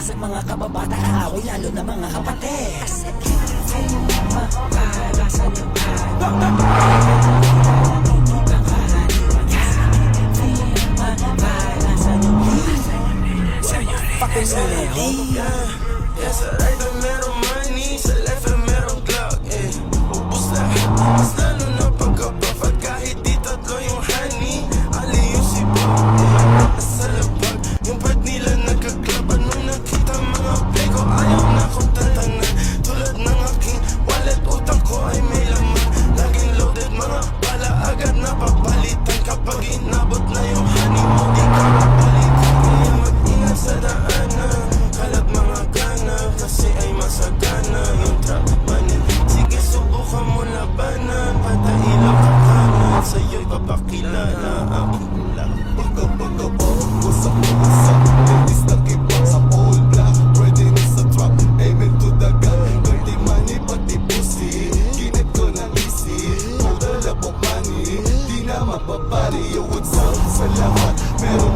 Sa mga kababata kaaway, lalo na mga kapatid. Kasi mapapalasan yung Yes, sa right na meron money, sa left na meron clock, ubus lahat, mas lalo na pagkapapag kahit di tatlo yung honey. Ali yung sipag, nasa labag, yung pad nila nagkaklaban. Nung nakita mga play ko, ayaw na akong tatanan. Tulad ng aking wallet, utang ko ay may laman. Laging loaded, mga bala agad na papalitan. Kapag inabot na yung honey mo, di ka papalitan. Kaya mag-ingat sa daanan, kalat mga gana, kasi ay masagana yung trap money. Sige, subukan mo labanan, patailaw ka kanan, sa'yo'y papakilala aking ulang. Pagka-pagka-pag sa pusa, ladies na kipag sa all black, pwede na sa trap, amen to the gun. Dirty money, pati pussy, ginit ko na easy, puro labok money, di na mapapari. Yo, what's up sa lahat, meron